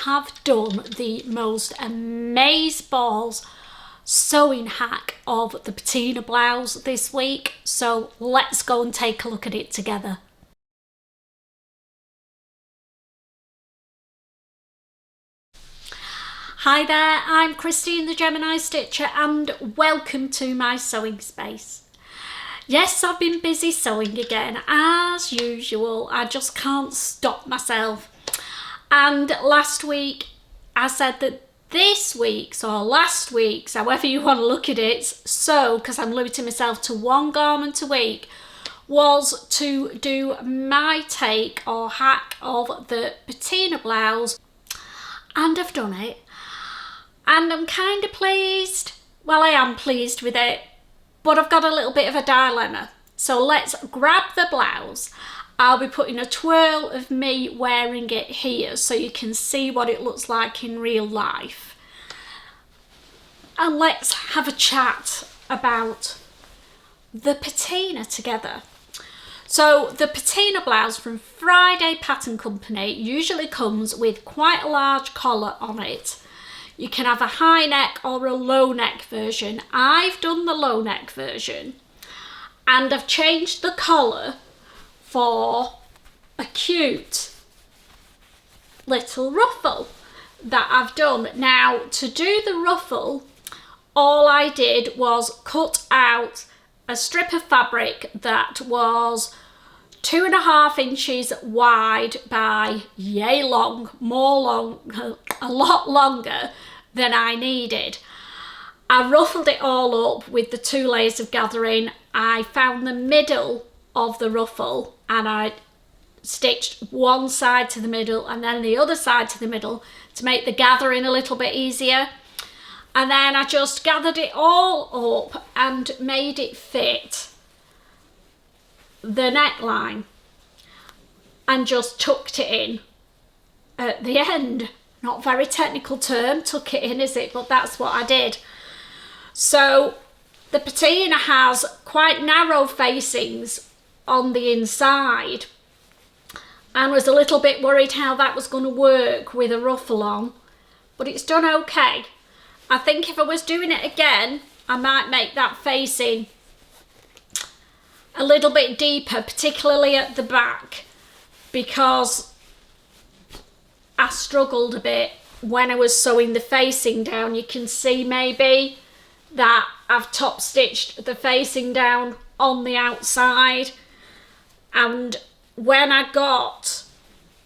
have done the most amazeballs sewing hack of the Patina blouse this week, so let's go and take a look at it together. Hi there, I'm Christine the Gemini Stitcher and welcome to my sewing space. Yes, I've been busy sewing again as usual. I just can't stop myself. And last week I said that this week's or last week's, however you want to look at it, sew, because I'm limiting myself to one garment a week, was to do my take or hack of the Patina blouse, and I've done it. And I'm kind of pleased. Well, I am pleased with it, but I've got a little bit of a dilemma. So let's grab the blouse. I'll be putting a twirl of me wearing it here so you can see what it looks like in real life. And let's have a chat about the Patina together. So the Patina blouse from Friday Pattern Company usually comes with quite a large collar on it. You can have a high neck or a low neck version. I've done the low neck version and I've changed the collar for a cute little ruffle that I've done. Now, to do the ruffle, all I did was cut out a strip of fabric that was 2.5 inches wide by yay long, a lot longer than I needed. I ruffled it all up with the 2 layers of gathering. I found the middle of the ruffle and I stitched one side to the middle and then the other side to the middle to make the gathering a little bit easier. And then I just gathered it all up and made it fit the neckline and just tucked it in at the end. Not very technical term, tuck it in, is it? But that's what I did. So the Patina has quite narrow facings on the inside and was a little bit worried how that was going to work with a ruffle on, but it's done okay. I think if I was doing it again, I might make that facing a little bit deeper, particularly at the back, because I struggled a bit when I was sewing the facing down. You can see maybe that I've top stitched the facing down on the outside, and when I got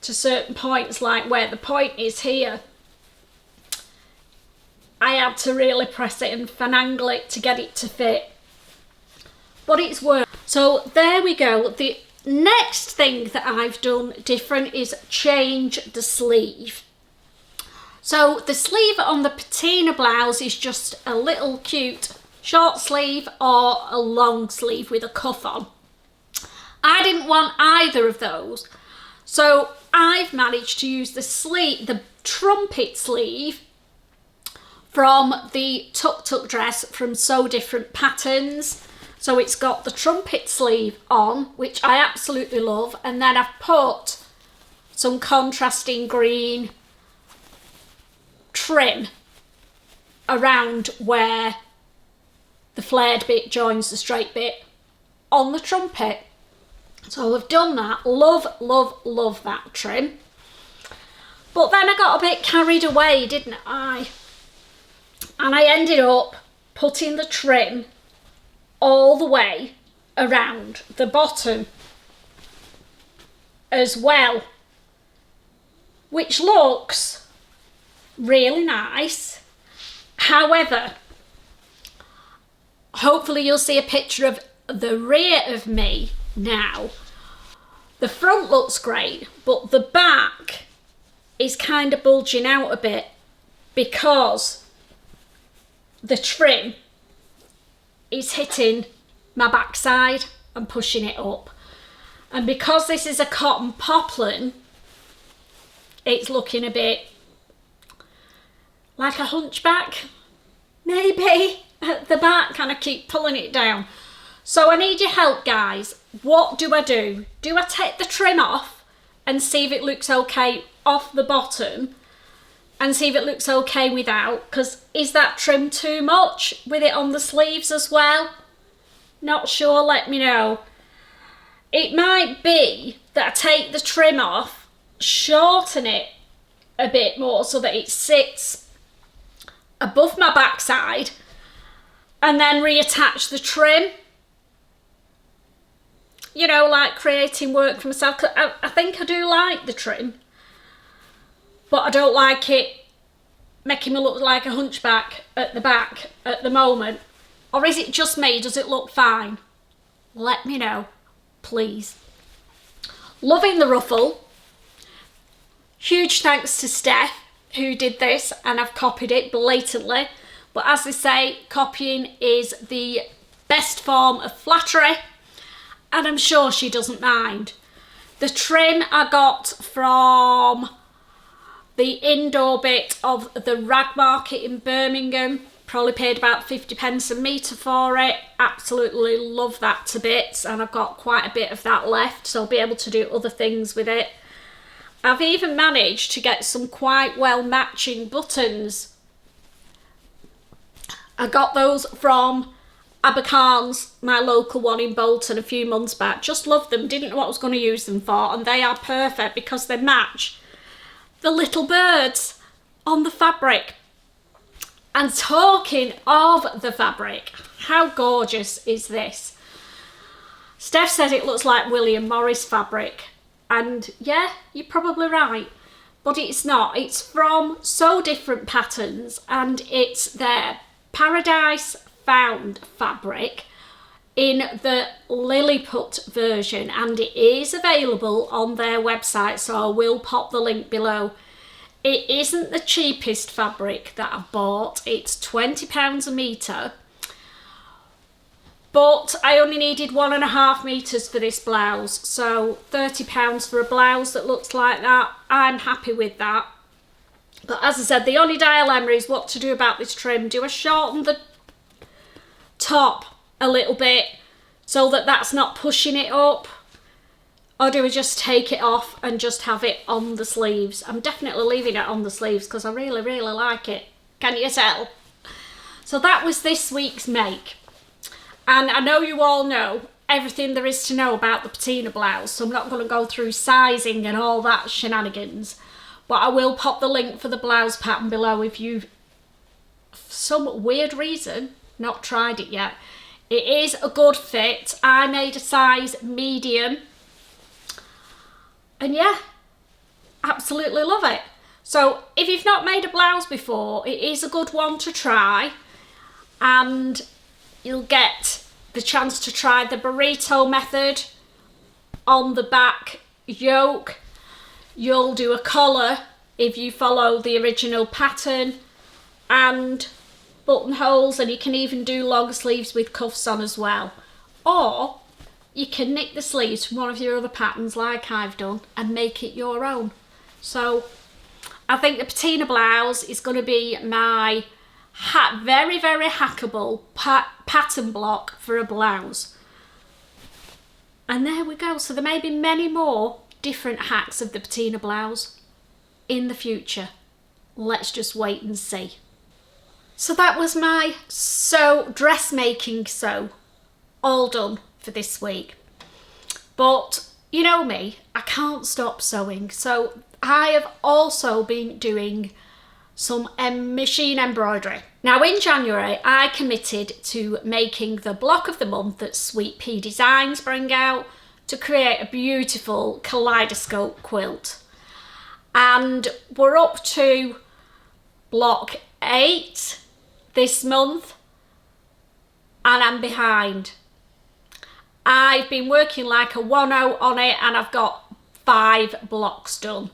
to certain points, like where the point is here, I had to really press it and finagle it to get it to fit, but it's worked. So there we go. The next thing that I've done different is change the sleeve. So the sleeve on the Patina blouse is just a little cute short sleeve or a long sleeve with a cuff on. I didn't want either of those, so I've managed to use the trumpet sleeve from the Tuk Tuk dress from So Different Patterns. So it's got the trumpet sleeve on, which I absolutely love, and then I've put some contrasting green trim around where the flared bit joins the straight bit on the trumpet. So I've done that. Love, love, love that trim. But then I got a bit carried away, didn't I? And I ended up putting the trim all the way around the bottom as well, which looks really nice. However, hopefully you'll see a picture of the rear of me now. The front looks great, but the back is kind of bulging out a bit because the trim is hitting my backside and pushing it up. And because this is a cotton poplin, it's looking a bit like a hunchback, maybe, at the back, and I keep pulling it down. So I need your help, guys. What do I do? Do I take the trim off and see if it looks okay off the bottom? and see if it looks okay without, because is that trim too much with it on the sleeves as well? Not sure, let me know. It might be that I take the trim off, shorten it a bit more so that it sits above my backside, and then reattach the trim. You know, like creating work for myself. I think I do like the trim, but I don't like it making me look like a hunchback at the back at the moment. Or is it just me? Does it look fine? Let me know, please. Loving the ruffle. Huge thanks to Steph who did this, and I've copied it blatantly. But as they say, copying is the best form of flattery, and I'm sure she doesn't mind. The trim I got from the indoor bit of the rag market in Birmingham. Probably paid about 50p a metre for it. Absolutely love that to bits, and I've got quite a bit of that left, so I'll be able to do other things with it. I've even managed to get some quite well matching buttons. I got those from Abercarn's, my local one in Bolton, a few months back. Just loved them, didn't know what I was going to use them for, and they are perfect because they match the little birds on the fabric. And talking of the fabric, how gorgeous is this? Steph said it looks like William Morris fabric, and yeah, you're probably right, but it's not. It's from So Different Patterns, and it's their Paradise Found fabric in the Lilliput version, and it is available on their website, so I will pop the link below. It isn't the cheapest fabric that I've bought. It's £20 a metre, but I only needed 1.5 metres for this blouse, so £30 for a blouse that looks like that. I'm happy with that. But as I said, the only dilemma is what to do about this trim. Do I shorten the top a little bit so that that's not pushing it up, or do we just take it off and just have it on the sleeves? I'm definitely leaving it on the sleeves because I really, really like it. Can you tell? So that was this week's make. And I know you all know everything there is to know about the Patina blouse, so I'm not going to go through sizing and all that shenanigans. But I will pop the link for the blouse pattern below if you've, for some weird reason, not tried it yet. It is a good fit. I made a size medium. And yeah, absolutely love it. So if you've not made a blouse before, it is a good one to try. And you'll get the chance to try the burrito method on the back yoke. You'll do a collar if you follow the original pattern, and buttonholes, and you can even do long sleeves with cuffs on as well. Or you can nick the sleeves from one of your other patterns like I've done and make it your own. So I think the Patina blouse is going to be my very, very hackable pattern block for a blouse. And there we go. So there may be many more different hacks of the Patina blouse in the future. Let's just wait and see. So that was my dressmaking all done for this week. But you know me, I can't stop sewing. So I have also been doing some machine embroidery. Now in January, I committed to making the block of the month that Sweet Pea Designs bring out to create a beautiful Kaleidascope quilt. And we're up to block 8 this month, and I'm behind. I've been working like a 1-0 on it, and I've got 5 blocks done.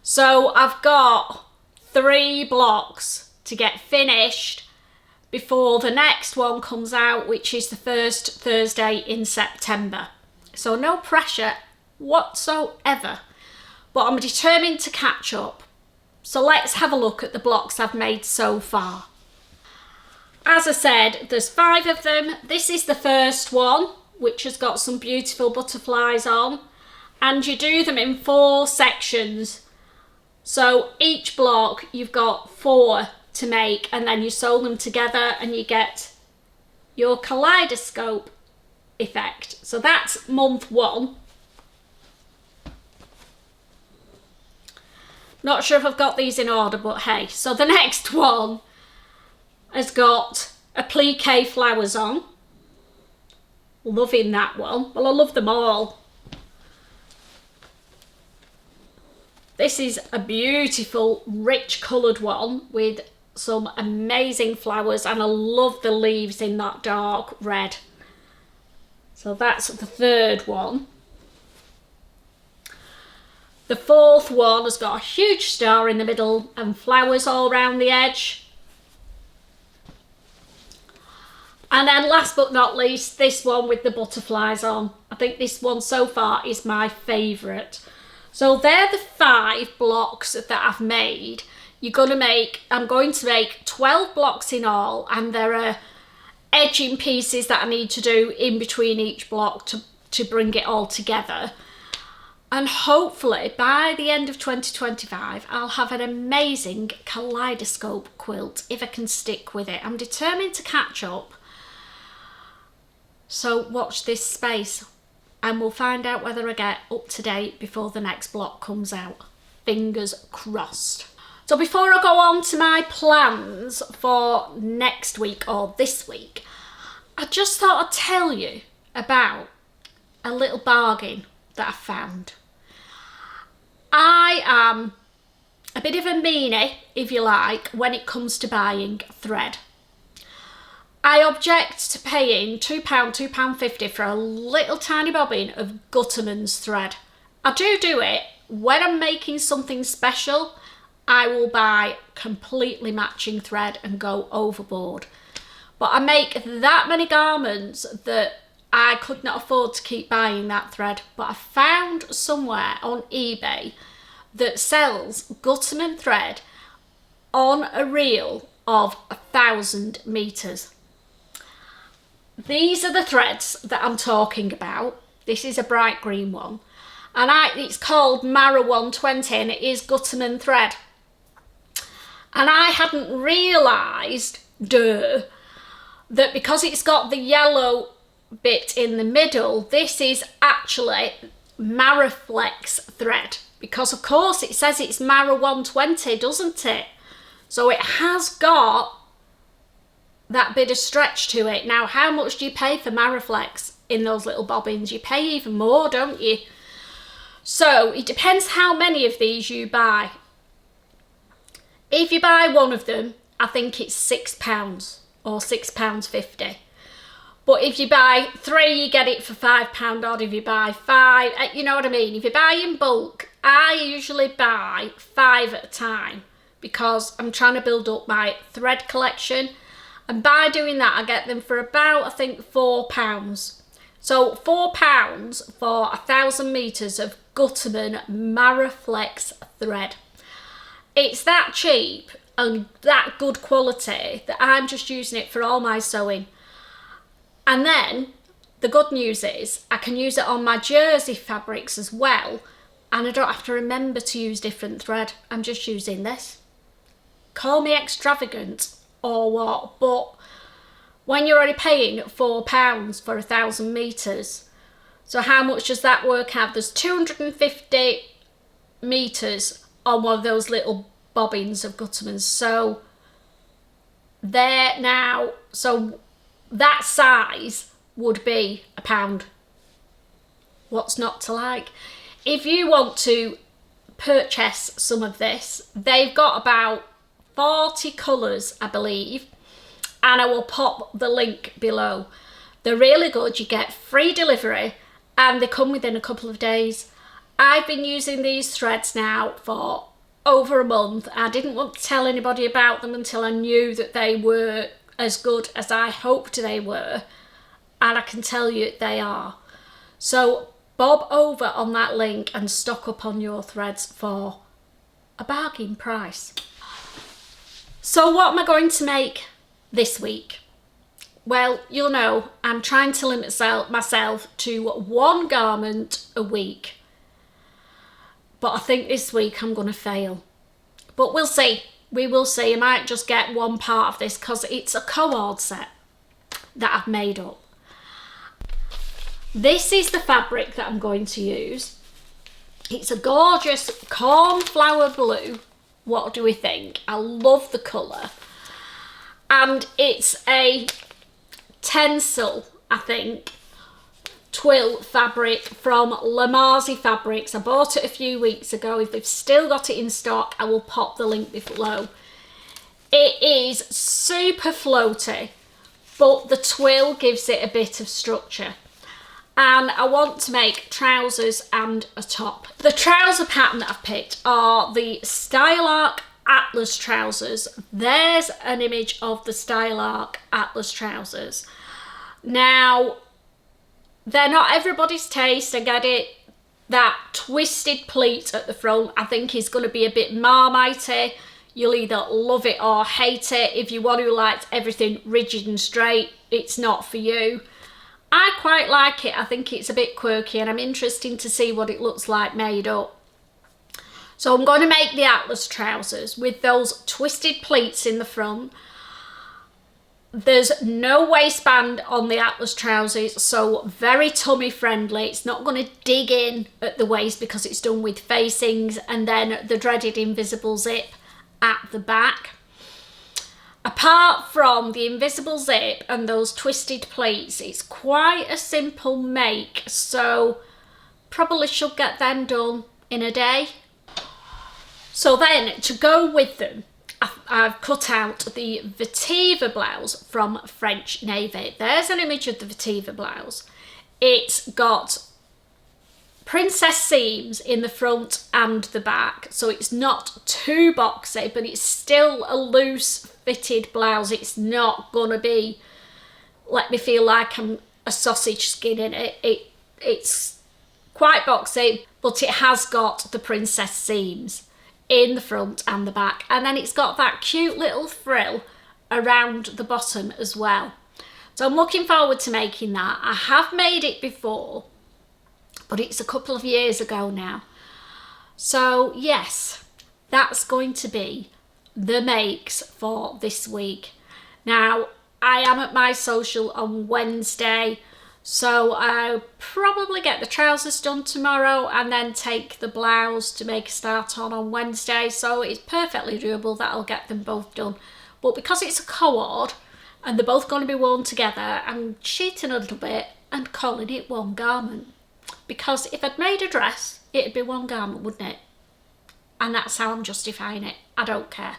So I've got 3 blocks to get finished before the next one comes out, which is the first Thursday in September. So no pressure whatsoever, but I'm determined to catch up. So let's have a look at the blocks I've made so far. As I said, there's 5 of them. This is the first one, which has got some beautiful butterflies on, and you do them in 4 sections. So each block you've got 4 to make, and then you sew them together and you get your kaleidoscope effect. So that's month 1. Not sure if I've got these in order, but hey. So the next one has got applique flowers on. Loving that one. Well, I love them all. This is a beautiful, rich coloured one with some amazing flowers, and I love the leaves in that dark red. So that's the 3rd one. The 4th one has got a huge star in the middle and flowers all around the edge. And then last but not least, this one with the butterflies on. I think this one so far is my favourite. So they're the 5 blocks that I've made. I'm going to make 12 blocks in all, and there are edging pieces that I need to do in between each block to bring it all together. And hopefully by the end of 2025, I'll have an amazing kaleidoscope quilt if I can stick with it. I'm determined to catch up. So watch this space and we'll find out whether I get up to date before the next block comes out. Fingers crossed. So before I go on to my plans for next week or this week, I just thought I'd tell you about a little bargain that I found. I am a bit of a meanie, if you like, when it comes to buying thread. I object to paying £2, £2.50 for a little tiny bobbin of Gutterman's thread. I do it when I'm making something special. I will buy completely matching thread and go overboard. But I make that many garments that I could not afford to keep buying that thread. But I found somewhere on eBay that sells Gutterman thread on a reel of 1,000 metres. These are the threads that I'm talking about. This is a bright green one. And it's called Mara 120 and it is Gutterman thread. And I hadn't realised, that because it's got the yellow bit in the middle, this is actually Maraflex thread. Because of course it says it's Mara 120, doesn't it? So it has got that bit of stretch to it. Now, how much do you pay for Maraflex in those little bobbins? You pay even more, don't you? So it depends how many of these you buy. If you buy one of them, I think it's £6 or £6.50. But if you buy 3, you get it for £5 odd. If you buy 5, you know what I mean? If you buy in bulk, I usually buy 5 at a time because I'm trying to build up my thread collection. And by doing that, I get them for about, I think, £4. So £4 for 1,000 metres of Gutterman Maraflex thread. It's that cheap and that good quality that I'm just using it for all my sewing. And then the good news is I can use it on my jersey fabrics as well, and I don't have to remember to use different thread. I'm just using this. Call me extravagant or what, but when you're already paying £4 for 1,000 metres, so how much does that work out? There's 250 metres on one of those little bobbins of Gutterman's. So there now, so that size would be £1. What's not to like? If you want to purchase some of this, they've got about 40 colours, I believe, and I will pop the link below. They're really good. You get free delivery and they come within a couple of days. I've been using these threads now for over a month. I didn't want to tell anybody about them until I knew that they were as good as I hoped they were, and I can tell you they are. So bob over on that link and stock up on your threads for a bargain price. So what am I going to make this week? Well, you'll know I'm trying to limit myself to one garment a week. But I think this week I'm going to fail. But we'll see. We will see. I might just get one part of this because it's a cord set that I've made up. This is the fabric that I'm going to use. It's a gorgeous cornflower blue. What do we think? I love the colour. And it's a tencel, I think, twill fabric from Lamarzi Fabrics. I bought it a few weeks ago. If they've still got it in stock, I will pop the link below. It is super floaty, but the twill gives it a bit of structure. And I want to make trousers and a top. The trouser pattern that I've picked are the Style Arc Atlas trousers. There's an image of the Style Arc Atlas trousers. Now, they're not everybody's taste, I get it. That twisted pleat at the front I think is going to be a bit marmitey. You'll either love it or hate it. If you want to like everything rigid and straight, it's not for you. I quite like it. I think it's a bit quirky and I'm interested to see what it looks like made up. So I'm going to make the Atlas trousers with those twisted pleats in the front. There's no waistband on the Atlas trousers, so very tummy friendly. It's not going to dig in at the waist because it's done with facings, and then the dreaded invisible zip at the back. Apart from the invisible zip and those twisted pleats, it's quite a simple make, so probably should get them done in a day. So then, to go with them, I've cut out the Vetiver Blouse from French Navy. There's an image of the Vetiver Blouse. It's got princess seams in the front and the back, so it's not too boxy, but it's still a loose fitted blouse. It's not gonna be, let me feel like I'm a sausage skin in it. It's quite boxy, but it has got the princess seams in the front and the back, and then it's got that cute little frill around the bottom as well. So I'm looking forward to making that. I have made it before, but it's a couple of years ago now. So yes, that's going to be the makes for this week. Now, I am at my social on Wednesday, so I'll probably get the trousers done tomorrow and then take the blouse to make a start on Wednesday. So it's perfectly doable that I'll get them both done. But because it's a cord and they're both going to be worn together, I'm cheating a little bit and calling it one garment. Because if I'd made a dress, it'd be one garment, wouldn't it? And that's how I'm justifying it. I don't care.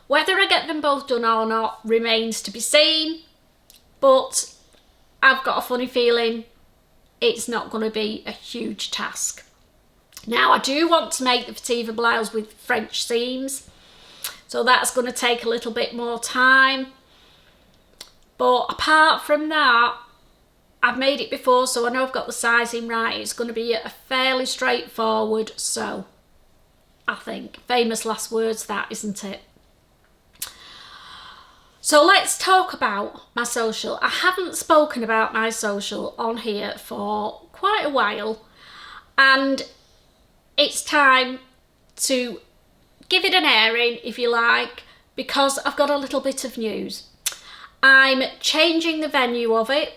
Whether I get them both done or not remains to be seen, but I've got a funny feeling it's not going to be a huge task. Now, I do want to make the Vetiver Blouse with French seams, so that's going to take a little bit more time. But apart from that, I've made it before, so I know I've got the sizing right. It's going to be a fairly straightforward sew, I think. Famous last words that, isn't it? So let's talk about my social. I haven't spoken about my social on here for quite a while, and it's time to give it an airing, if you like, because I've got a little bit of news. I'm changing the venue of it.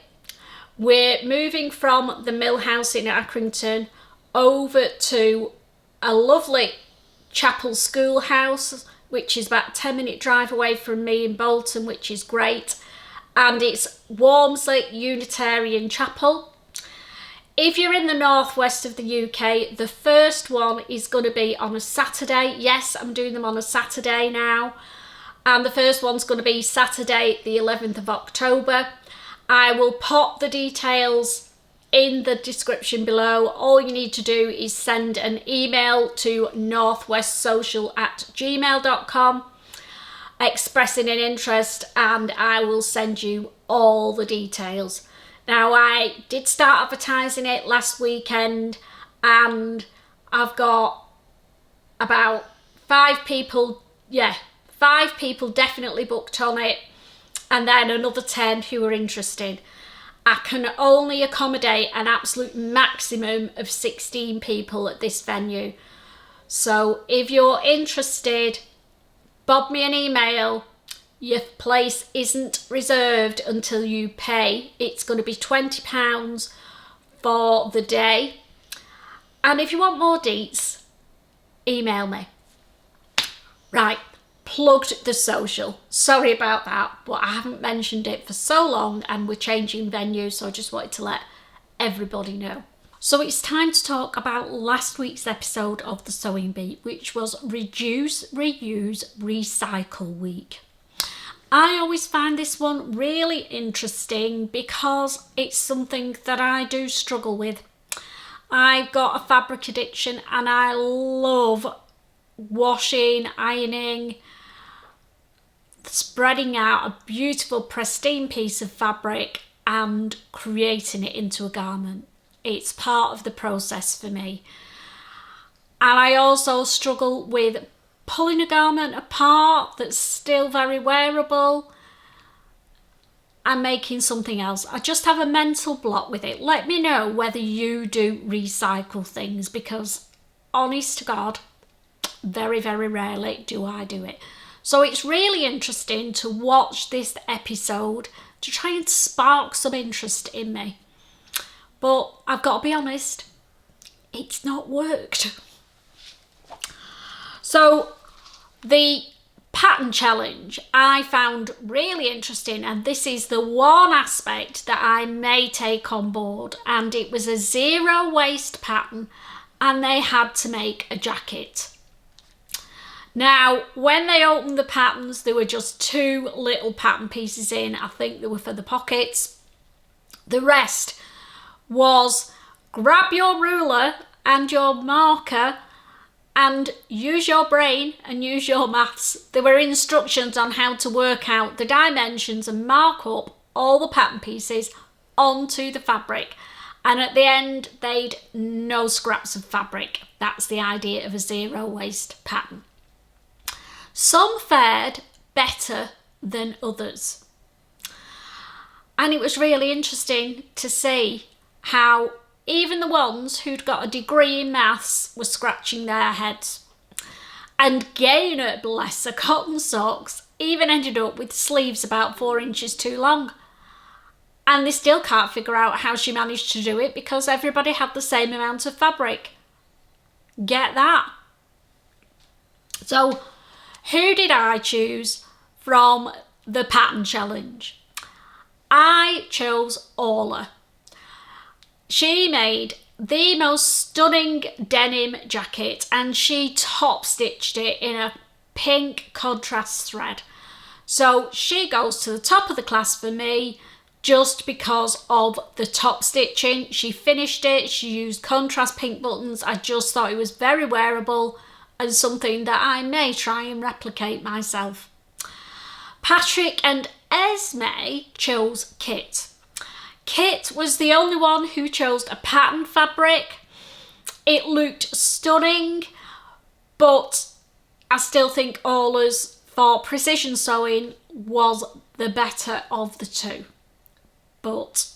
We're moving from the Mill House in Accrington over to a lovely chapel schoolhouse, which is about a 10-minute drive away from me in Bolton, which is great. And it's Walmsley Unitarian Chapel. If you're in the northwest of the UK, the first one is going to be on a Saturday. Yes, I'm doing them on a Saturday now. And the first one's going to be Saturday, the 11th of October. I will pop the details in the description below. All you need to do is send an email to northwestsewcial@gmail.com expressing an interest, and I will send you all the details. Now, I did start advertising it last weekend, and I've got about 5 people definitely booked on it, and then another 10 who are interested. I can only accommodate an absolute maximum of 16 people at this venue. So if you're interested, bob me an email. Your place isn't reserved until you pay. It's going to be £20 for the day. And if you want more deets, email me. Right, plugged the Sewcial. Sorry about that, but I haven't mentioned it for so long and we're changing venue, so I just wanted to let everybody know. So it's time to talk about last week's episode of the Sewing Beat, which was Reduce, Reuse, Recycle Week. I always find this one really interesting because it's something that I do struggle with. I've got a fabric addiction and I love washing, ironing, spreading out a beautiful pristine piece of fabric and creating it into a garment. It's part of the process for me. And I also struggle with pulling a garment apart that's still very wearable and making something else. I just have a mental block with it. Let me know whether you do recycle things, because honest to God, very, very rarely do I do it. So it's really interesting to watch this episode to try and spark some interest in me. But I've got to be honest, it's not worked. So the pattern challenge I found really interesting, and this is the one aspect that I may take on board, and it was a zero waste pattern and they had to make a jacket. Now, when they opened the patterns, there were just 2 little pattern pieces in. I think they were for the pockets. The rest was grab your ruler and your marker and use your brain and use your maths. There were instructions on how to work out the dimensions and mark up all the pattern pieces onto the fabric. And at the end, they'd no scraps of fabric. That's the idea of a zero waste pattern. Some fared better than others. And it was really interesting to see how even the ones who'd got a degree in maths were scratching their heads. And Gaynor, bless her cotton socks, even ended up with sleeves about 4 inches too long. And they still can't figure out how she managed to do it because everybody had the same amount of fabric. Get that? So, who did I choose from the pattern challenge? I chose Orla. She made the most stunning denim jacket and she top stitched it in a pink contrast thread. So she goes to the top of the class for me just because of the top stitching. She finished it, she used contrast pink buttons. I just thought it was very wearable and something that I may try and replicate myself. Patrick and Esme chose Kit. Kit was the only one who chose a pattern fabric. It looked stunning, but I still think Orla's for precision sewing was the better of the 2. But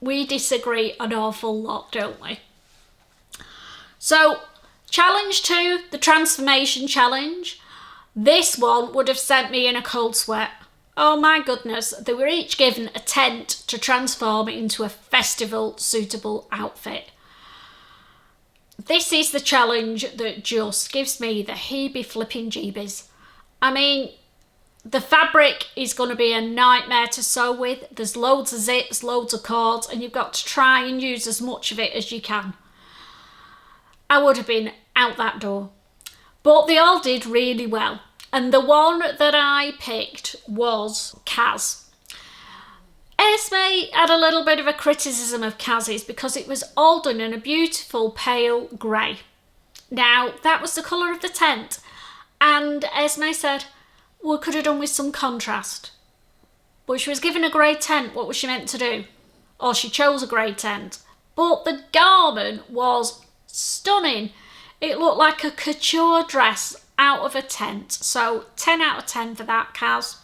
we disagree an awful lot, don't we? So, challenge 2, the transformation challenge. This one would have sent me in a cold sweat. Oh my goodness, they were each given a tent to transform into a festival suitable outfit. This is the challenge that just gives me the heebie-flipping-jeebies. I mean, the fabric is going to be a nightmare to sew with. There's loads of zips, loads of cords, and you've got to try and use as much of it as you can. I would have been out that door. But they all did really well. And the one that I picked was Kaz. Esme had a little bit of a criticism of Kaz's because it was all done in a beautiful pale grey. Now, that was the colour of the tent. And Esme said, we could have done with some contrast. But she was given a grey tent. What was she meant to do? Or she chose a grey tent. But the garment was stunning. It looked like a couture dress out of a tent. So 10 out of 10 for that, Kaz.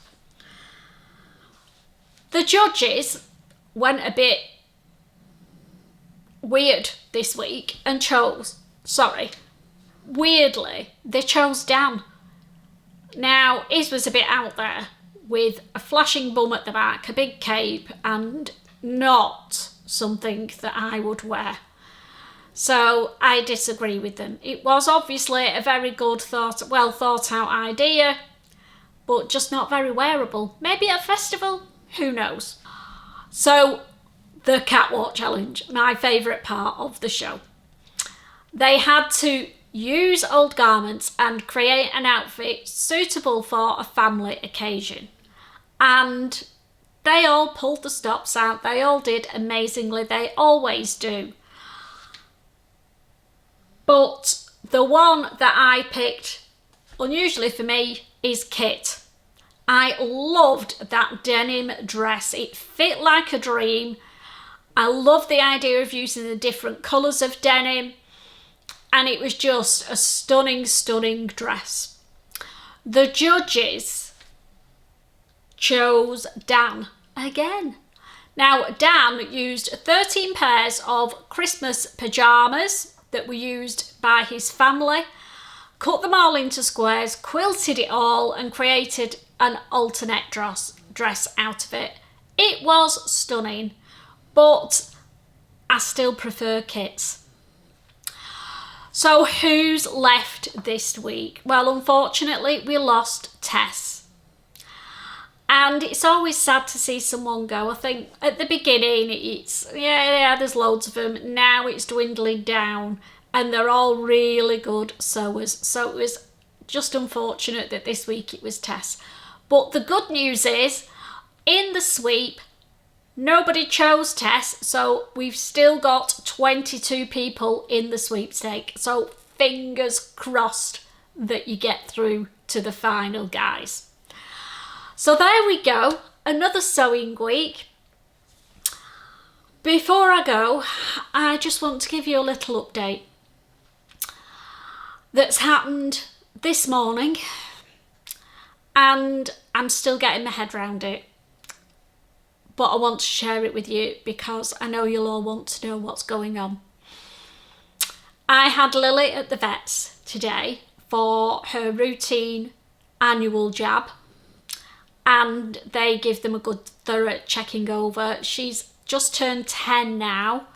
The judges went a bit weird this week and weirdly, they chose Dan. Now, his was a bit out there with a flashing bum at the back, a big cape, and not something that I would wear. So I disagree with them. It was obviously a very good well thought out idea, but just not very wearable. Maybe at a festival, who knows? So the catwalk challenge, my favourite part of the show. They had to use old garments and create an outfit suitable for a family occasion. And they all pulled the stops out. They all did amazingly. They always do. But the one that I picked, unusually for me, is Kit. I loved that denim dress. It fit like a dream. I love the idea of using the different colours of denim. And it was just a stunning, stunning dress. The judges chose Dan again. Now, Dan used 13 pairs of Christmas pyjamas that were used by his family, cut them all into squares, quilted it all, and created an alternate dress out of it. It was stunning, but I still prefer Kit's. So who's left this week? Well, unfortunately, we lost Tess. And it's always sad to see someone go. I think at the beginning, there's loads of them. Now it's dwindling down and they're all really good sewers. So it was just unfortunate that this week it was Tess. But the good news is, in the sweep, nobody chose Tess, so we've still got 22 people in the sweepstake. So fingers crossed that you get through to the final, guys. So there we go, another sewing week. Before I go, I just want to give you a little update that's happened this morning, and I'm still getting my head around it. But I want to share it with you because I know you'll all want to know what's going on. I had Lily at the vet's today for her routine annual jab, and they give them a good thorough checking over. She's just turned 10 now.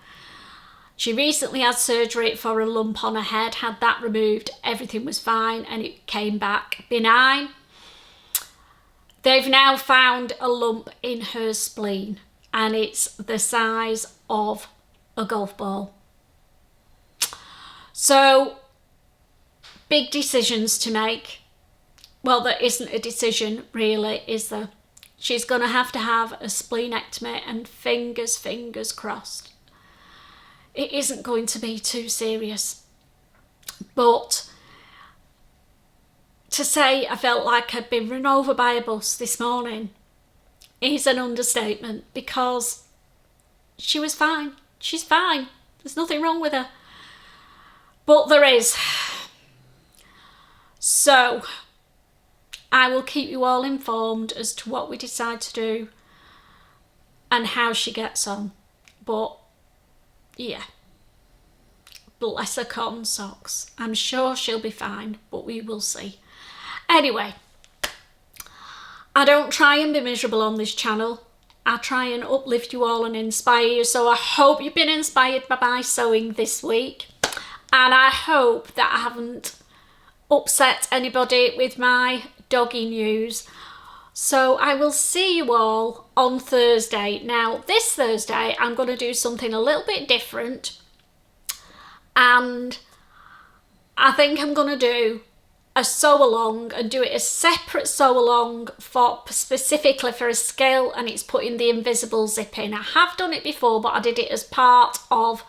She recently had surgery for a lump on her head, had that removed, everything was fine, and it came back benign. They've now found a lump in her spleen, and it's the size of a golf ball. So, big decisions to make. Well, there isn't a decision really, is there? She's going to have a spleenectomy, and fingers crossed, it isn't going to be too serious. But to say I felt like I'd been run over by a bus this morning is an understatement, because she was fine. She's fine. There's nothing wrong with her. But there is. So I will keep you all informed as to what we decide to do and how she gets on. But yeah, bless her cotton socks. I'm sure she'll be fine, but we will see. Anyway, I don't try and be miserable on this channel. I try and uplift you all and inspire you. So I hope you've been inspired by my sewing this week. And I hope that I haven't upset anybody with my doggy news. So I will see you all on Thursday. Now, this Thursday, I'm going to do something a little bit different. And I think I'm going to do a sew along and do it a separate sew along for specifically for a skill, and it's putting the invisible zip in. I have done it before, but I did it as part of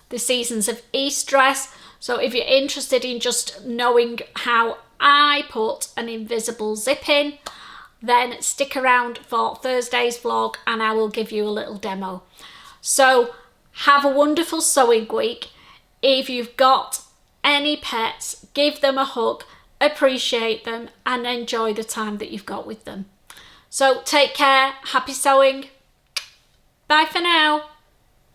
the Seasons of East dress. So if you're interested in just knowing how I put an invisible zip in, then stick around for Thursday's vlog and I will give you a little demo. So have a wonderful sewing week. If you've got any pets, give them a hug, appreciate them and enjoy the time that you've got with them. So take care, happy sewing. Bye for now.